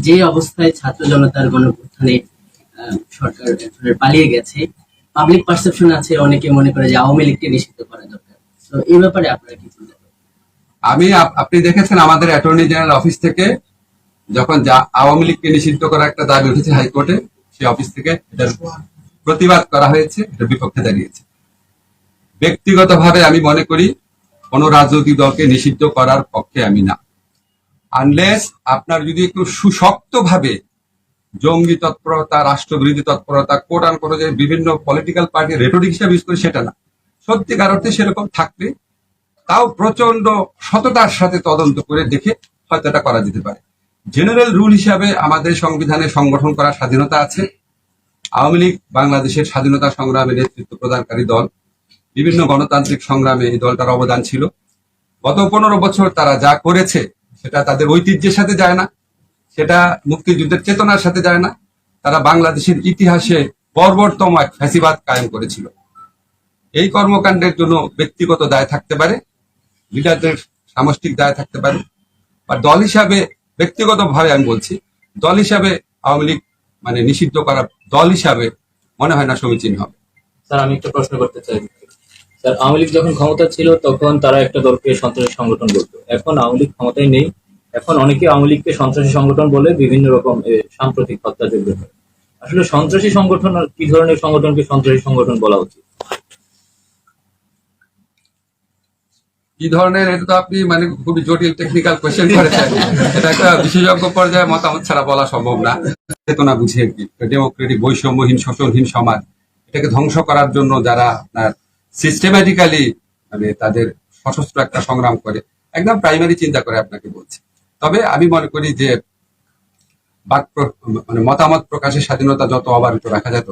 যে অবস্থায় ছাত্র জনতার গণঅভ্যুত্থানে সরকার পালিয়ে গেছে, পাবলিক পারসেপশন আছে, অনেকে মনে করে যে আওয়ামী লীগকে নিষিদ্ধ করা দরকার। তো এই ব্যাপারে আপনারা কি চিন্তা করেন? আপনি দেখেছেন আমাদের অ্যাটর্নি জেনারেল অফিস থেকে যখন আওয়ামী লীগকে নিষিদ্ধ করা একটা দাবি উঠেছে হাইকোর্টে, সেই অফিস থেকে এটার প্রতিবাদ করা হয়েছে, এটার বিপক্ষে দাঁড়িয়েছে। ব্যক্তিগতভাবে আমি মনে করি কোন রাজনৈতিক দলকে নিষিদ্ধ করার পক্ষে আমি না, আনলেস আপনার যদি একটু সুশক্তভাবে জঙ্গি তৎপরতা, রাষ্ট্রবিরোধী তৎপরতা, কোট আন কোট যে বিভিন্ন পলিটিক্যাল পার্টি রেটরিক হিসাবে ইউজ করে, সেটা না। সত্যিকার অর্থে সেরকম থাকলে তাও প্রচন্ড সততার সাথে তদন্ত করে দেখে হয়তো এটা করা যেতে পারে। জেনারেল রুল হিসাবে আমাদের সংবিধানে সংগঠন করার স্বাধীনতা আছে। আওয়ামী লীগ বাংলাদেশের স্বাধীনতা সংগ্রামে নেতৃত্ব প্রদানকারী দল, বিভিন্ন গণতান্ত্রিক সংগ্রামে এই দলটার অবদান ছিল। গত 15 বছর তারা যা করেছে সেটা তাদের ঐতিহ্যের সাথে যায় না, সেটা মুক্তিযুদ্ধের চেতনার সাথে যায় না। তারা বাংলাদেশের ইতিহাসে বর্বরতম এক ফ্যাসিবাদ কায়েম করেছিল। এই কর্মকাণ্ডের জন্য ব্যক্তিগত দায় থাকতে পারে, লিডারদের সামষ্টিক দায় থাকতে পারে, বা দল হিসাবে, ব্যক্তিগতভাবে আমি বলছি, দল হিসাবে আওয়ামী লীগ মানে নিষিদ্ধ করা দল হিসাবে মনে হয় না সমীচীন হবে। স্যার, আমি একটা প্রশ্ন করতে চাই। স্যার, আওয়ামী লীগ যখন ক্ষমতা ছিল তখন তারা একটা দলকে সন্ত্রাসী সংগঠন বলতো। এখন আওয়ামী লীগ ক্ষমতায় নেই, এখন অনেকে আওয়ামী লীগকে সন্ত্রাসী সংগঠন বলে বিভিন্ন রকম সাম্প্রতিক হত্যাযজ্ঞ করে। আসলে সন্ত্রাসী সংগঠন আর কি ধরনের সংগঠনকে সন্ত্রাসী সংগঠন বলা উচিত? কি ধরনের, এটা তো আপনি মানে খুবই জটিল টেকনিক্যাল কোয়েশ্চেন করেছেন। এটা একটা বিশেষজ্ঞ পর্যায়ে মতামত ছাড়া বলা সম্ভব না। চেতনা বুঝে কি ডেমোক্রেটিক বৈষম্যহীন শোষণহীন সমাজ, এটাকে ধ্বংস করার জন্য যারা আপনার সিস্টেম্যাটিক্যালি মানে তাদের সশস্ত্র একটা সংগ্রাম করে, একদম প্রাইমারি চিন্তা করে আপনাকে বলছি। তবে আমি মনে করি যে মানে মতামত প্রকাশের স্বাধীনতা যত অবারিত রাখা যায়